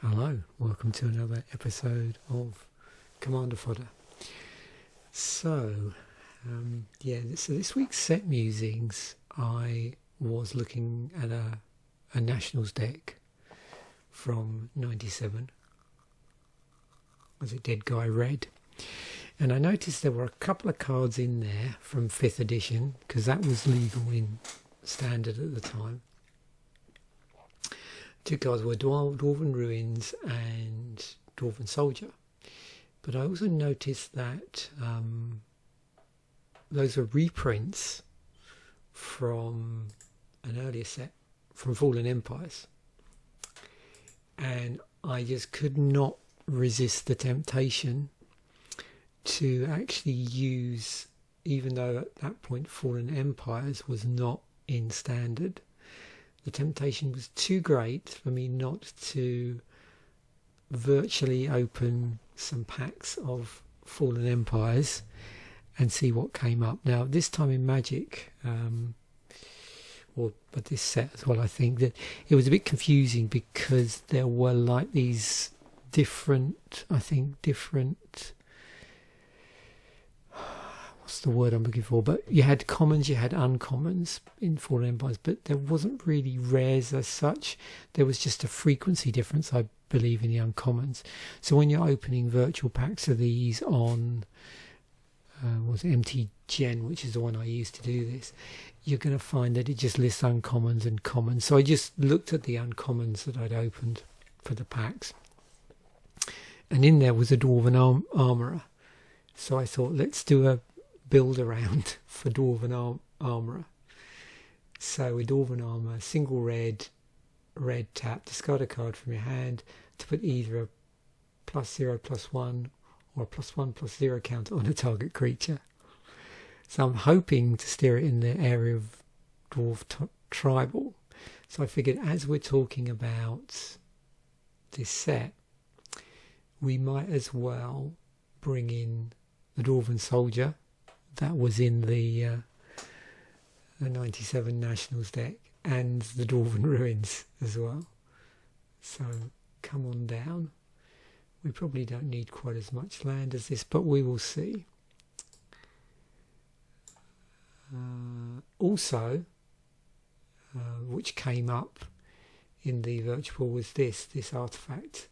Hello, welcome to another episode of Commander Fodder. So this week's set musings, I was looking at a Nationals deck from 97. Was it Dead Guy Red? And I noticed there were a couple of cards in there from 5th edition, because that was legal in Standard at the time. Two cards were Dwarven Ruins and Dwarven Soldier. But I also noticed that those were reprints from an earlier set, from Fallen Empires. And I just could not resist the temptation to actually use, even though at that point Fallen Empires was not in Standard, the temptation was too great for me not to virtually open some packs of Fallen Empires and see what came up. Now, this time in Magic, but this set as well, I think that it was a bit confusing because there were like these different, what's the word I'm looking for? But you had commons, you had uncommons in Fallen Empires, but there wasn't really rares as such. There was just a frequency difference, I believe, in the uncommons. So when you're opening virtual packs of these on MT Gen, which is the one I used to do this, you're going to find that it just lists uncommons and commons. So I just looked at the uncommons that I'd opened for the packs, and in there was a Dwarven Armorer. So I thought, let's do a build around for Dwarven Armorer. So with Dwarven Armour, single red tap, discard a card from your hand to put either a +0/+1 or a +1/+0 counter on a target creature. So I'm hoping to steer it in the area of Dwarf Tribal. So I figured, as we're talking about this set, we might as well bring in the Dwarven Soldier that was in the 97 Nationals deck, and the Dwarven Ruins as well. So come on down. We probably don't need quite as much land as this, but we will see. Also, which came up in the virtual, was this artifact,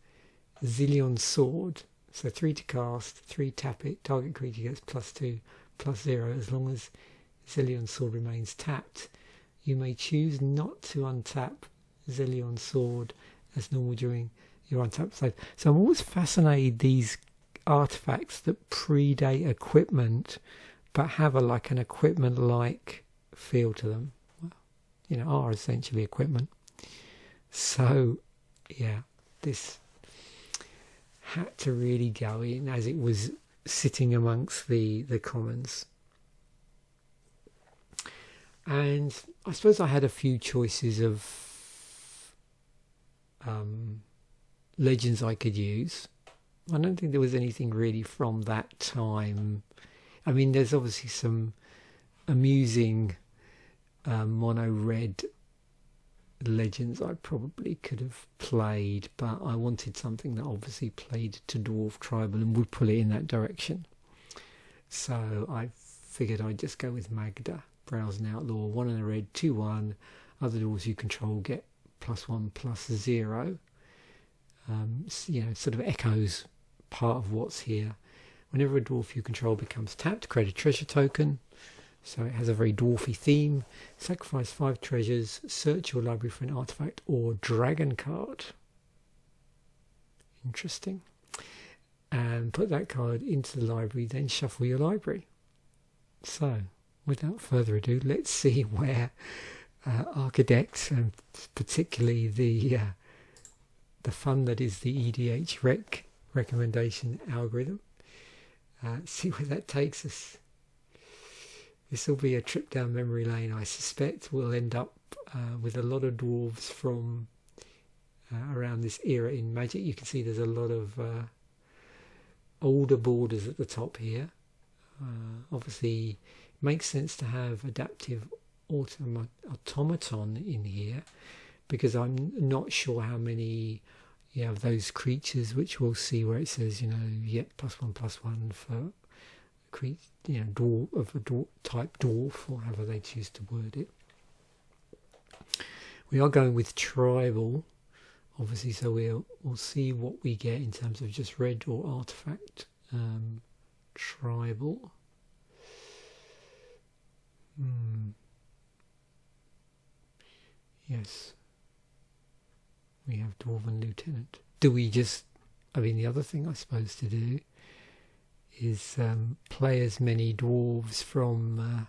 Zillion's Sword. So 3 to cast, 3 tap it, target creature gets +2/+0 as long as Zillion's Sword remains tapped. You may choose not to untap Zillion's Sword as normal during your untap phase. So I'm always fascinated these artifacts that predate equipment but have an equipment-like feel to them. Well, are essentially equipment. So yeah, this had to really go in as it was sitting amongst the commons. And I suppose I had a few choices of legends I could use. I don't think there was anything really from that time. I mean, there's obviously some amusing mono red legends I probably could have played, but I wanted something that obviously played to Dwarf Tribal and would pull it in that direction. So I figured I'd just go with Magda, Browse and Outlaw, 1 and a red, 2/1. Other dwarves you control get +1/+0. Sort of echoes part of what's here. Whenever a dwarf you control becomes tapped, create a treasure token. So it has a very dwarfy theme. Sacrifice 5 treasures, search your library for an artifact or dragon card. Interesting. And put that card into the library, then shuffle your library. So, without further ado, let's see where archidekt, and particularly the fun that is the edhrec recommendation algorithm, see where that takes us. This will be a trip down memory lane. I suspect we'll end up with a lot of dwarves from around this era in Magic. You can see there's a lot of older borders at the top here. Obviously, it makes sense to have Adaptive Automaton in here, because I'm not sure how many you have those creatures which we'll see where it says, you know, yet +1/+1 for you know, dwarf of a dwarf type dwarf, or however they choose to word it. We are going with tribal, obviously, so we'll see what we get in terms of just red or artifact. Tribal. Yes. We have Dwarven Lieutenant. Do we just... I mean, the other thing I suppose to do is play as many dwarves from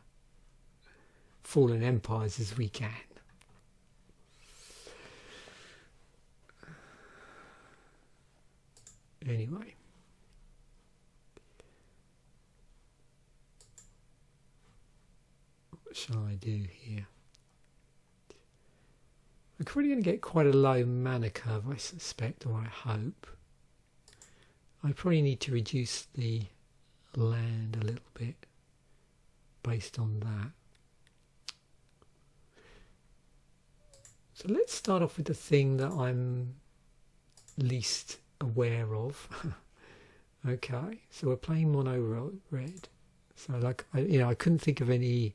Fallen Empires as we can. Anyway. What shall I do here? We're probably going to get quite a low mana curve, I suspect, or I hope. I probably need to reduce the land a little bit based on that. So let's start off with the thing that I'm least aware of. Okay, so we're playing mono red. So like, I couldn't think of any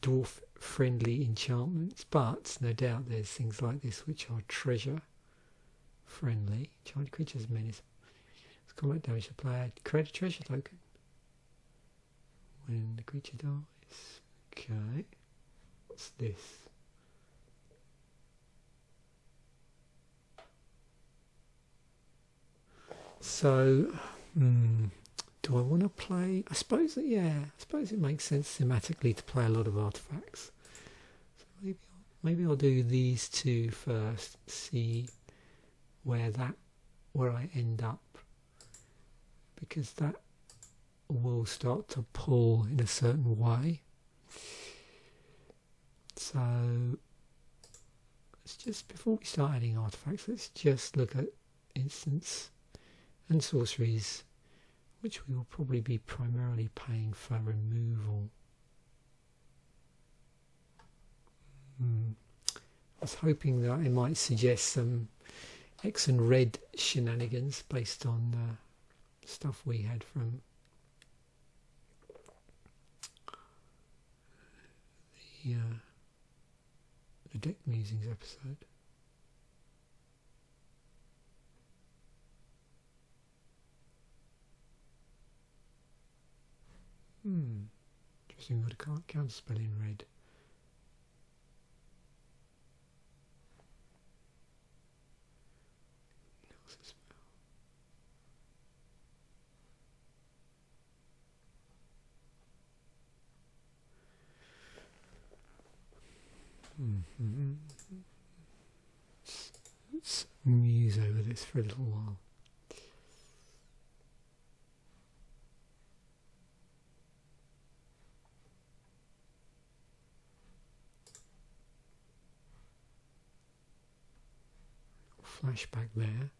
dwarf friendly enchantments, but no doubt there's things like this which are treasure friendly. Charged creatures menace. It's combat damage to player. Create a treasure token when the creature dies. Okay, what's this? So do I want to play? I suppose that, yeah, I suppose it makes sense thematically to play a lot of artifacts. So maybe I'll do these two first, see where I end up, because that will start to pull in a certain way. So let's just, before we start adding artifacts, let's just look at instants and sorceries, which we will probably be primarily paying for removal. I was hoping that it might suggest some X and red shenanigans based on stuff we had from the Deck Musings episode. Interesting, but I can't counterspell in red. Let's muse over this for a little while. Flashback there.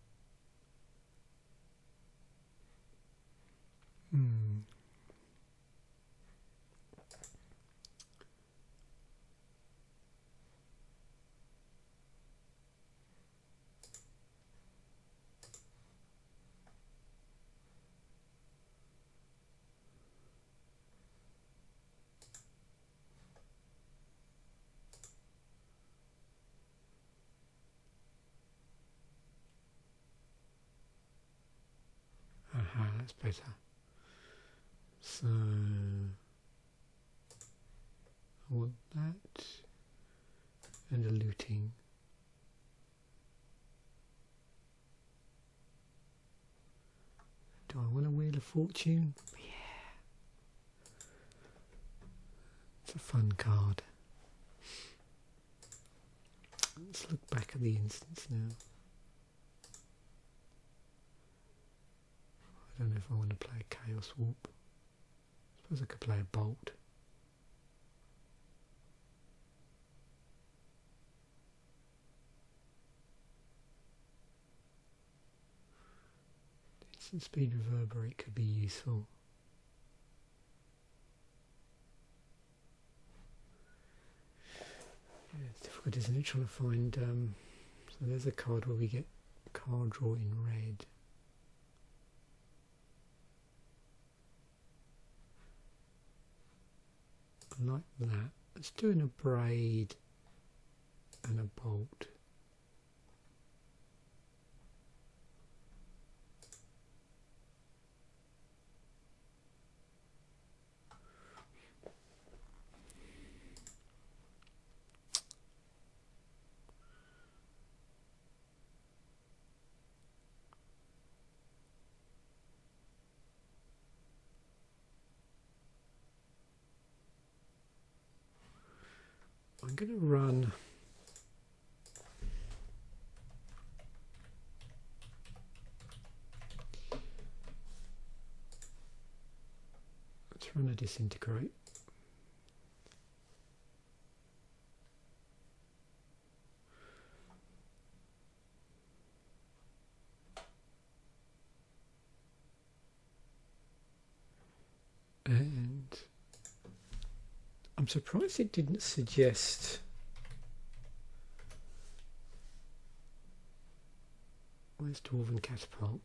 That's better. So I want that and a looting. Do I want a Wheel of Fortune? Yeah. It's a fun card. Let's look back at the instance now. I don't know if I want to play a Chaos Warp. I suppose I could play a Bolt. Instant Speed Reverberate could be useful. Yeah, it's difficult, isn't it, trying to find So there's a card where we get card draw in red. I like that. Let's do an Abrade and a bolt. I'm going to run let's run a Disintegrate. And I'm surprised it didn't suggest where's Dwarven Catapult?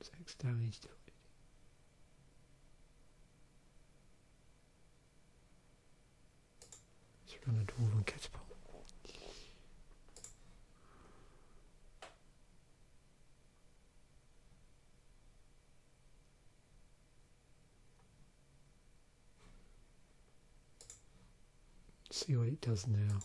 6 damage. Let's run a Dwarven Catapult. See what it does now.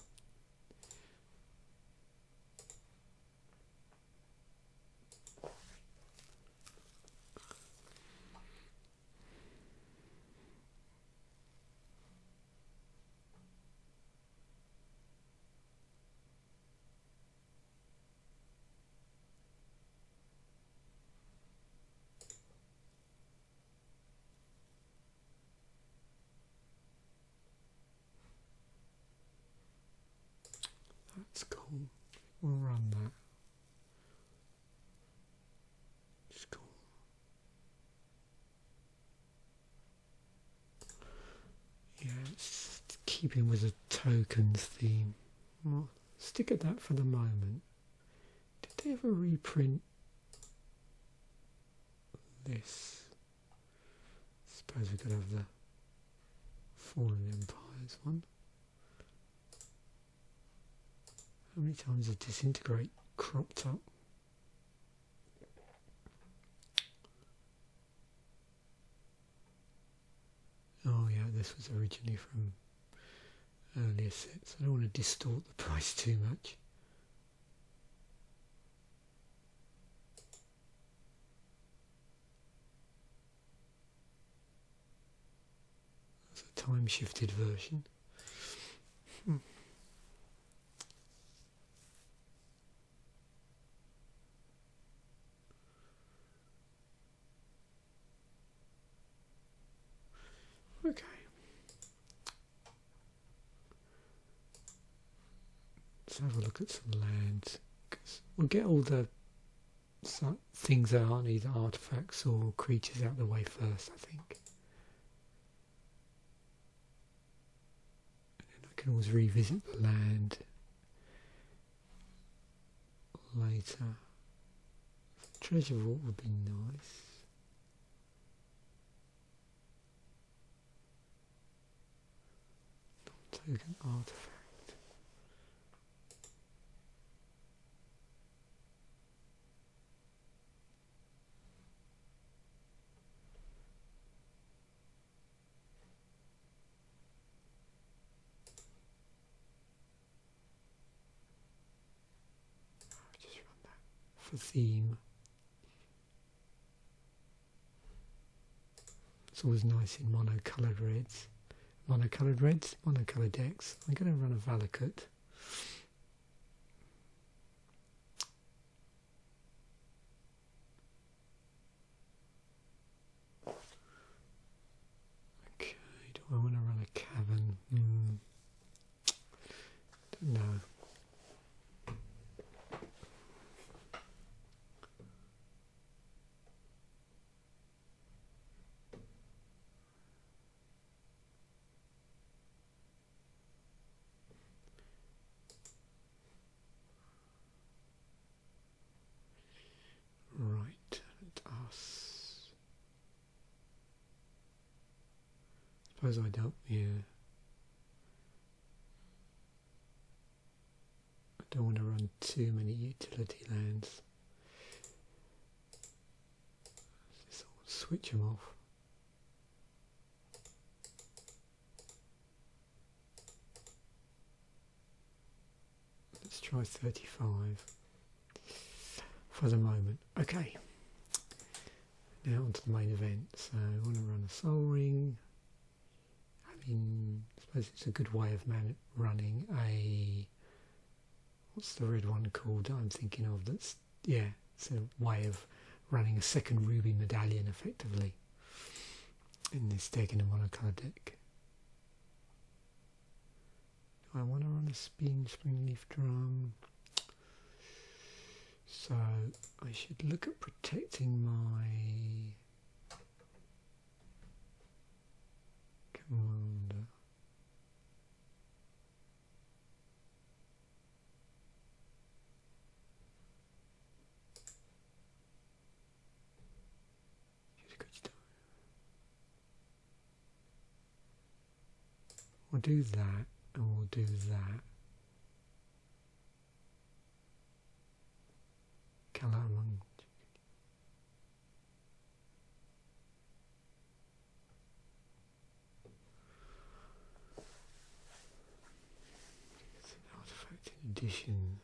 That's cool. We'll run that. It's cool. Yeah, it's keeping with the tokens theme. Well, stick at that for the moment. Did they ever reprint this? I suppose we could have the Fallen Empires one. How many times has Disintegrate cropped up? Oh yeah, this was originally from earlier sets. I don't want to distort the price too much. That's a time-shifted version. Okay. Let's have a look at some lands. 'Cause we'll get all the things that aren't either artifacts or creatures out of the way first, I think. And then I can always revisit the land later. Treasure vault would be nice. Token artifact. I'll just run that for theme. It's always nice in mono-coloured reds. Mono-coloured reds, mono-coloured decks. I'm going to run a Valakut. Okay, do I want to run a Cavern? Don't know. suppose I don't, yeah. I don't want to run too many utility lands. Just switch them off. Let's try 35 for the moment. Okay. Now onto the main event. So I want to run a Soul Ring. I mean, I suppose it's a good way of running a... What's the red one called that I'm thinking of? That's, yeah, it's a way of running a second Ruby Medallion effectively in this deck, in a monocolour deck. Do I want to run a Springleaf Drum? So I should look at protecting my commander. We'll do that, and we'll do that. Calamon. It's an artifact in addition.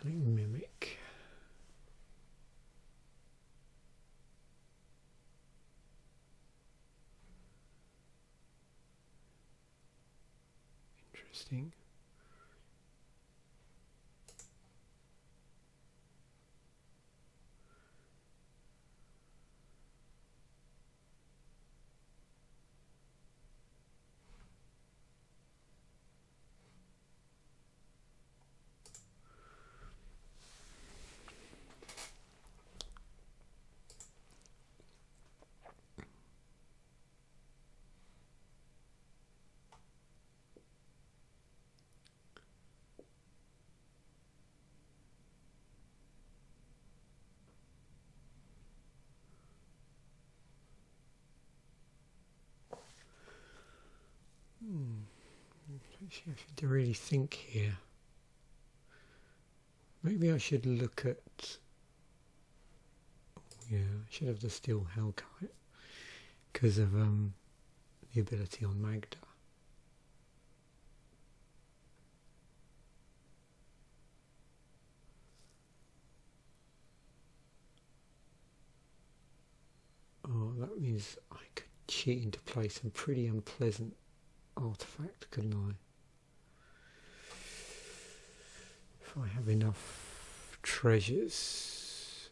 Mimic. Interesting. Actually, I should really think here. Maybe I should look at... Yeah, I should have the Steel Hellkite because of the ability on Magda. Oh, that means I could cheat into play some pretty unpleasant artifact, couldn't I? If I have enough treasures.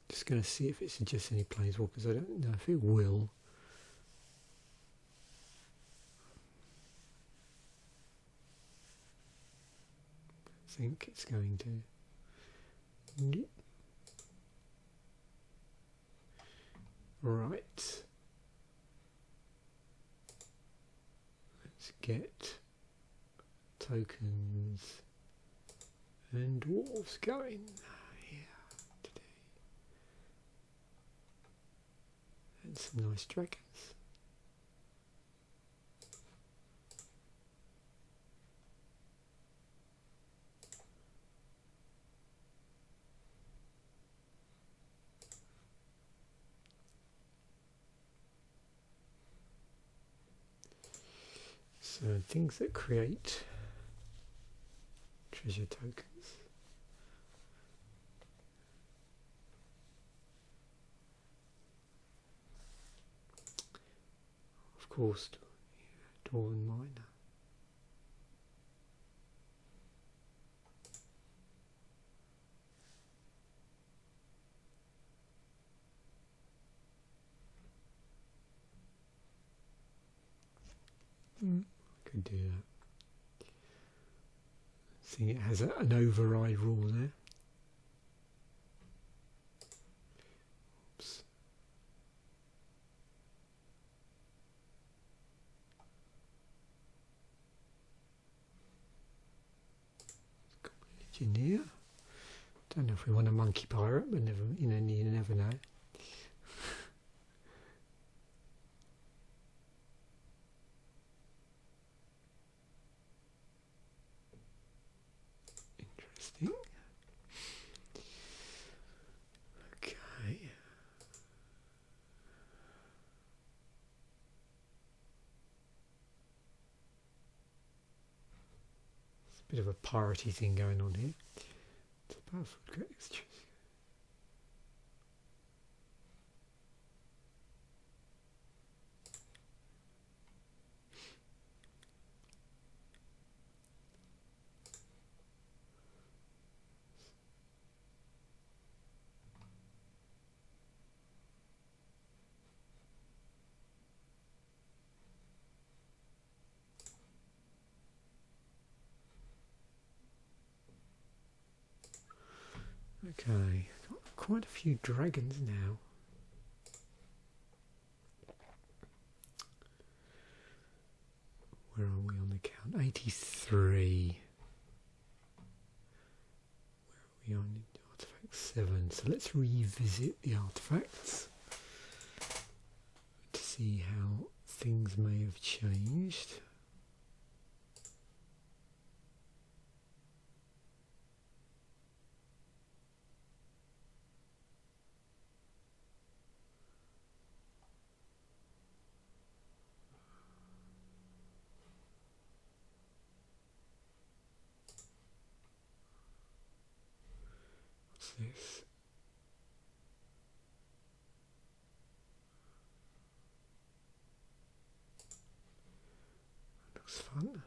Just going to see if it suggests any planeswalkers. I don't know if it will. I think it's going to. Yep. Right. Let's get tokens and dwarves going here today. And some nice dragons. So things that create treasure tokens. Of course, Dwarven Miner. Could do that. See, it has an override rule there. Oops. Engineer. Don't know if we want a monkey pirate, but never, you never know. Interesting. Okay. It's a bit of a piratey thing going on here. It's a powerful great extras. Okay, got quite a few dragons now. Where are we on the count? 83. Where are we on artifact 7? So let's revisit the artifacts to see how things may have changed. This looks fun.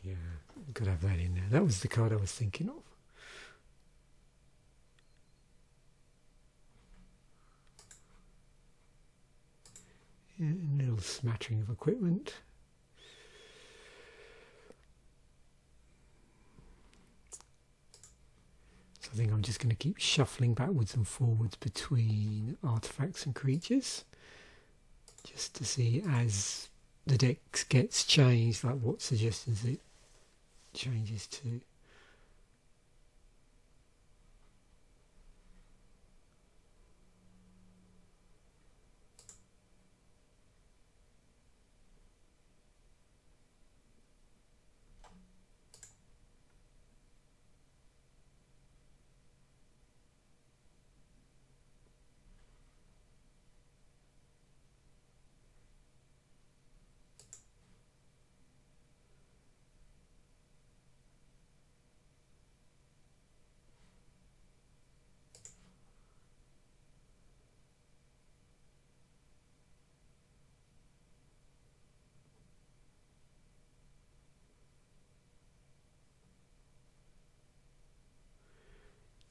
Yeah, could have that in there. That was the card I was thinking of. Yeah, a little smattering of equipment. So I think I'm just going to keep shuffling backwards and forwards between artifacts and creatures, just to see as the deck gets changed, like what suggestions it changes to.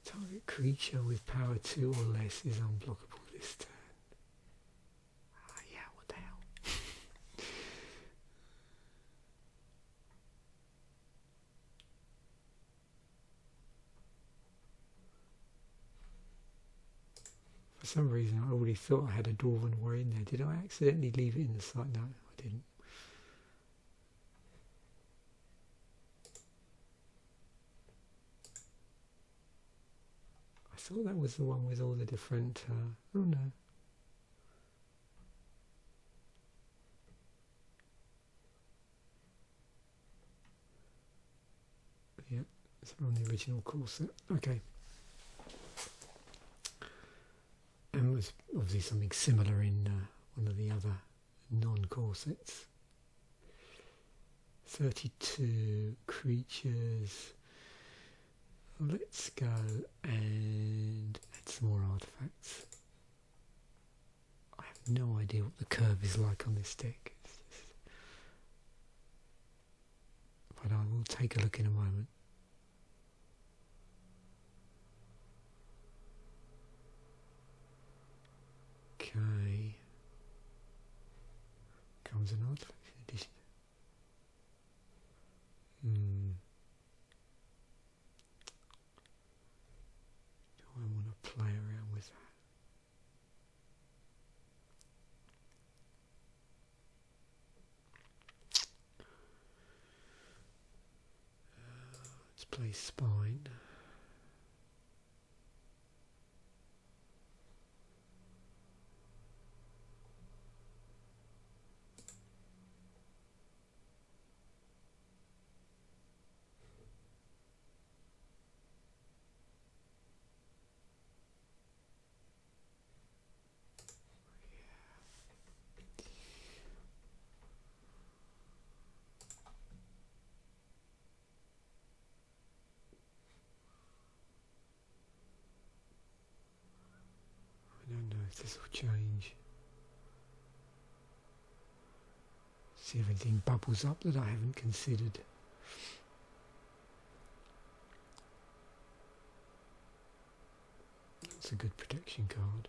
Target creature with power 2 or less is unblockable this turn. Ah, yeah, what the hell? For some reason I already thought I had a Dwarven Warrior in there. Did I accidentally leave it in the site? No, I didn't. thought that was the one with all the different... oh no. Yeah, it's on the original corset. Okay. And was obviously something similar in one of the other non-corsets. 32 creatures. Let's go and add some more artifacts. I have no idea what the curve is like on this deck. But I will take a look in a moment. Okay. Comes an artifact edition. Do I want to play around with that? Let's play Spine. I don't know if this will change. See if anything bubbles up that I haven't considered. That's a good protection card.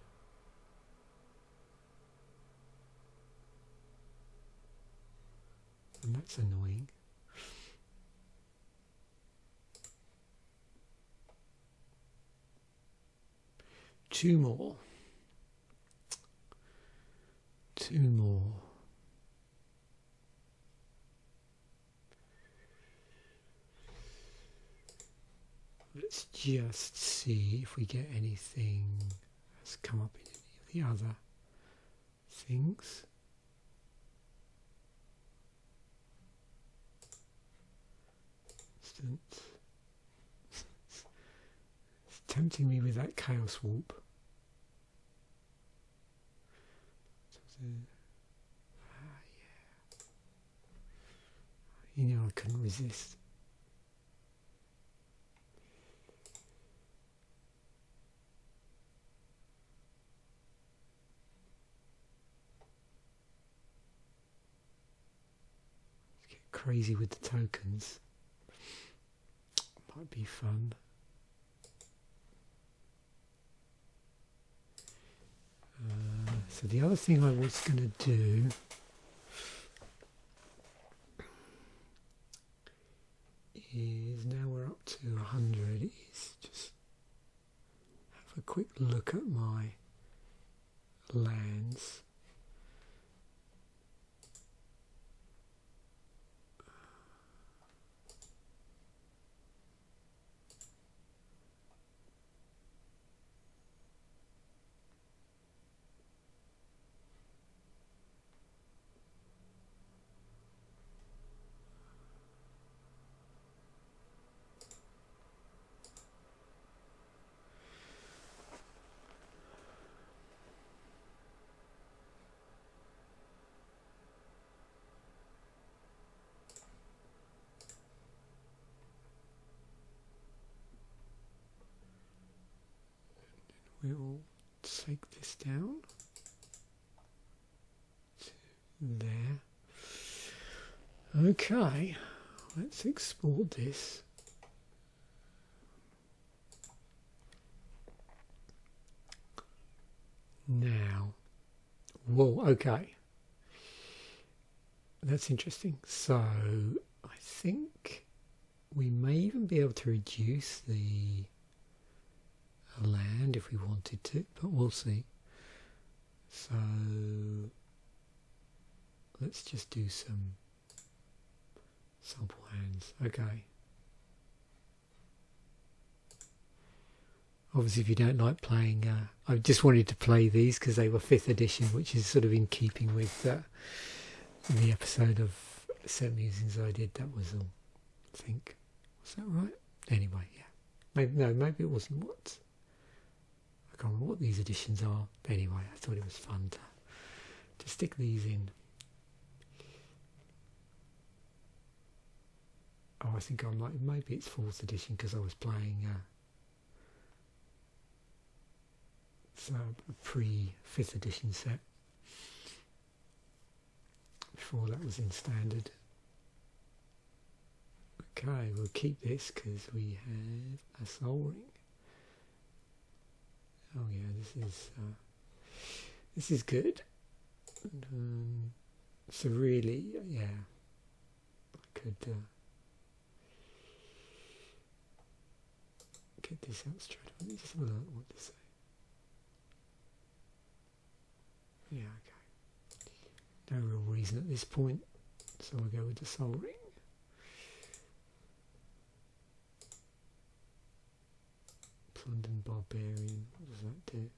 And that's annoying. Two more. Let's just see if we get anything that's come up in any of the other things. It's tempting me with that Chaos Warp. You know I couldn't resist. Let's get crazy with the tokens. Might be fun. So the other thing I was going to do is, now we're up to 100, is just have a quick look at my lands. We'll take this down to there. Okay, let's export this. Now, whoa, okay. That's interesting. So, I think we may even be able to reduce the land if we wanted to, but we'll see. So let's just do some sample hands. Okay. obviously if you don't like playing, I just wanted to play these because they were 5th edition, which is sort of in keeping with the episode of set musings I did. That was all, I think. Was that right? Anyway, yeah. Maybe it wasn't what. I can't remember what these editions are. But anyway, I thought it was fun to stick these in. Oh, I think I might. Maybe it's 4th edition because I was playing. It's a pre-5th edition set. Before that was in standard. Okay, we'll keep this because we have a soul ring. Oh yeah, this is good. So really, yeah, I could get this out straight away. Let me just have a look what to say. Yeah, okay. No real reason at this point, so we'll go with the soul ring. London Barbarian, what does that do?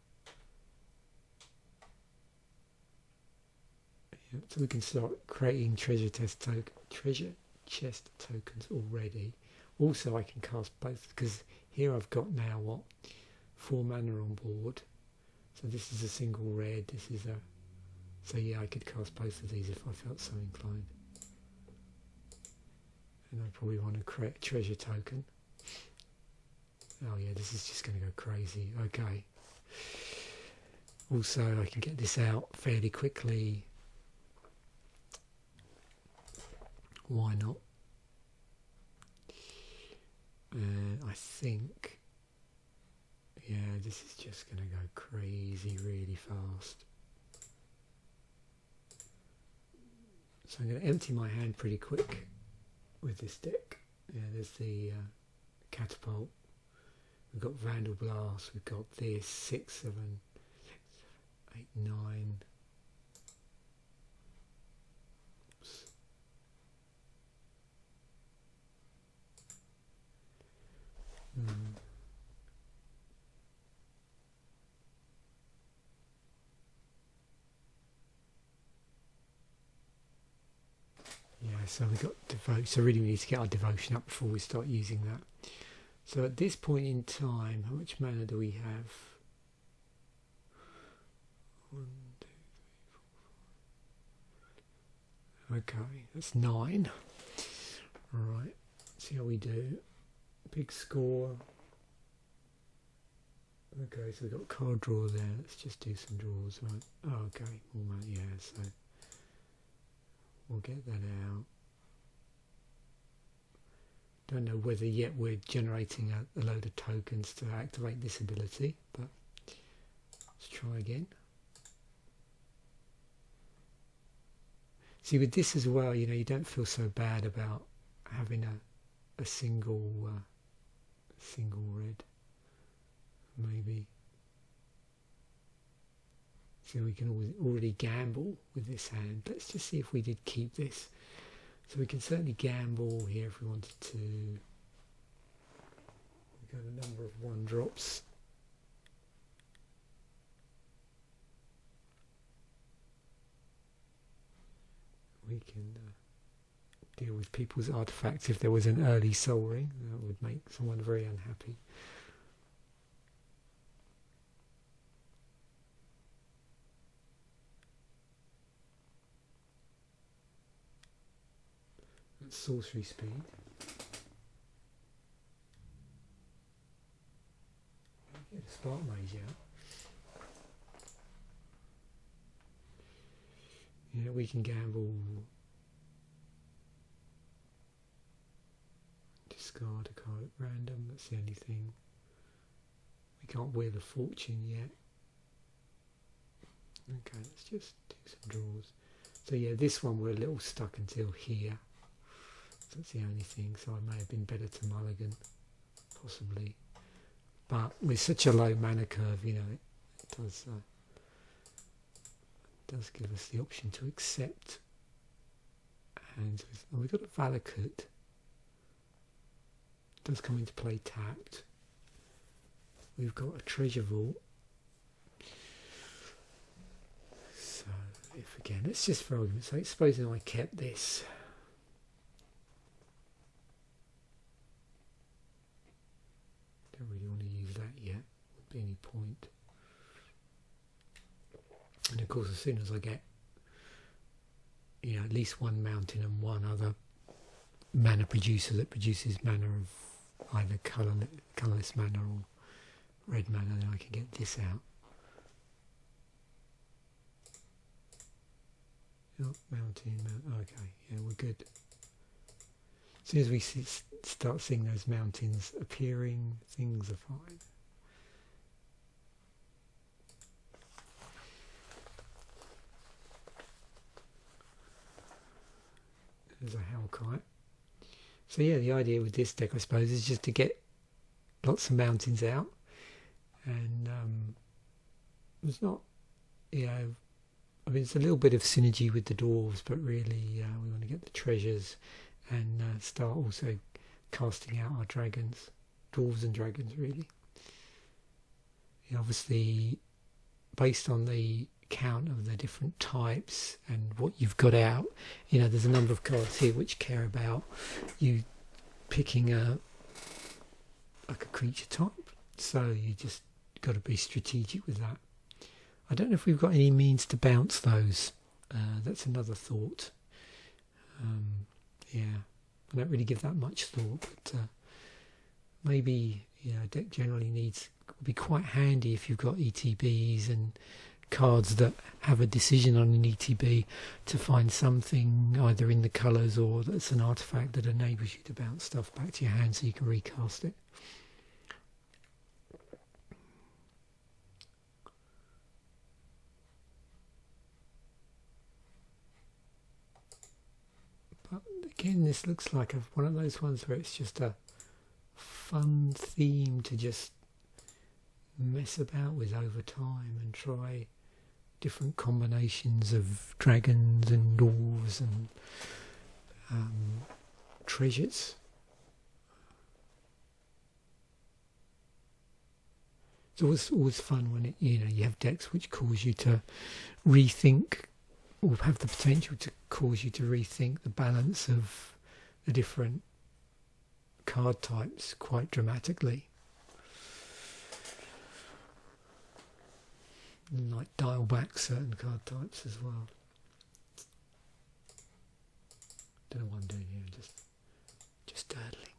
Yeah, so we can start creating treasure chest tokens already. Also I can cast both, because here I've got now 4 mana on board. So this is a single red, this is a... So yeah, I could cast both of these if I felt so inclined. And I probably want to create a treasure token. Oh yeah, this is just going to go crazy. Okay. Also, I can get this out fairly quickly. Why not? I think, yeah, this is just going to go crazy really fast. So I'm going to empty my hand pretty quick with this deck. Yeah, there's the Catapult. We've got Vandal Blast, we've got this, 6, 7, 8, 9. Oops. Yeah, so we've got devote. So really we need to get our devotion up before we start using that. So at this point in time, how much mana do we have? 1, 2, 3, 4, 5. Okay, that's 9. Alright, see how we do. Big score. Okay, so we've got card draw there. Let's just do some draws, right? Oh, okay, more mana, yeah, so we'll get that out. Don't know whether yet we're generating a load of tokens to activate this ability, but let's try again. See, with this as well, you know, you don't feel so bad about having a single red, maybe. So we can already gamble with this hand. Let's just see if we did keep this. So we can certainly gamble here if we wanted to. We've got a number of 1-drops. We can deal with people's artifacts if there was an early soul ring. That would make someone very unhappy. Sorcery speed. Get a spark mage out. Yeah, we can gamble. Discard a card at random. That's the only thing. We can't wheel a fortune yet. Okay, let's just do some draws. So yeah, this one we're a little stuck until here. That's the only thing, so I may have been better to mulligan, possibly. But with such a low mana curve, you know, it does give us the option to accept. And we've got a Valakut. It does come into play tapped. we've got a treasure vault. So if again, let's just for argument's sake, supposing I kept this. Don't really want to use that yet. Wouldn't be any point. And of course, as soon as I get, you know, at least one mountain and one other mana producer that produces mana of either colourless mana or red mana, then I can get this out. Oh, mountain, okay, yeah, we're good. As soon as we start seeing those mountains appearing, things are fine. There's a Hellkite. So yeah, the idea with this deck, I suppose, is just to get lots of mountains out, and it's not, you know, I mean, it's a little bit of synergy with the dwarves, but really we want to get the treasures and start also casting out our dragons, dwarves and dragons, really. Yeah, obviously, based on the count of the different types and what you've got out, you know, there's a number of cards here which care about you picking like a creature type, so you just got to be strategic with that. I don't know if we've got any means to bounce those. That's another thought. Yeah, I don't really give that much thought, but maybe, you know, a deck generally would be quite handy if you've got ETBs and cards that have a decision on an ETB, to find something either in the colours or that's an artifact that enables you to bounce stuff back to your hand so you can recast it. But again, this looks like one of those ones where it's just a fun theme to just mess about with over time and try different combinations of dragons and dwarves and treasures. It's always fun when you have decks which cause you to rethink, or have the potential to cause you to rethink the balance of the different card types quite dramatically. And like dial back certain card types as well. Don't know what I'm doing here, just durdling.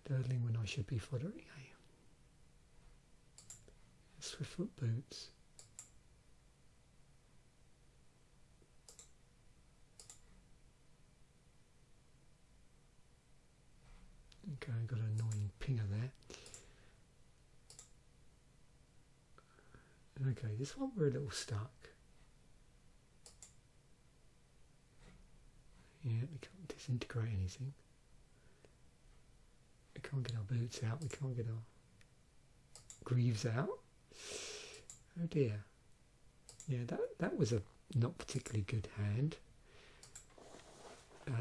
Durdling when I should be foddering, eh? Swiftfoot boots. Okay, I've got an annoying pinger there. Okay, this one we're a little stuck. Yeah, we can't disintegrate anything. We can't get our boots out, we can't get our greaves out. Oh dear. Yeah, that was a not particularly good hand.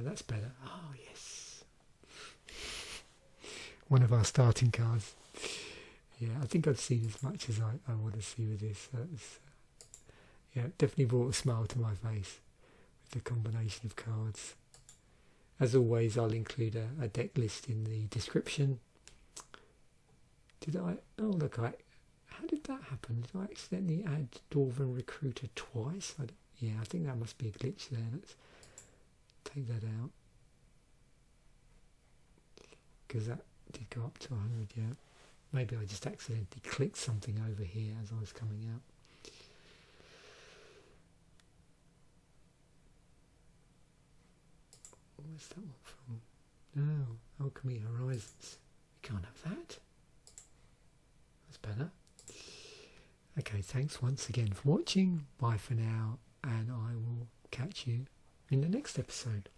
That's better. Oh yes. One of our starting cards. Yeah, I think I've seen as much as I want to see with this. Yeah, it definitely brought a smile to my face with the combination of cards. As always, I'll include a deck list in the description. Oh look, how did that happen? Did I accidentally add Dwarven Recruiter twice? Yeah, I think that must be a glitch there. Let's take that out. Because that did go up to 100, yeah. Maybe I just accidentally clicked something over here as I was coming out. Where's that one from? No, Alchemy Horizons. We can't have that. That's better. Okay, thanks once again for watching. Bye for now, and I will catch you in the next episode.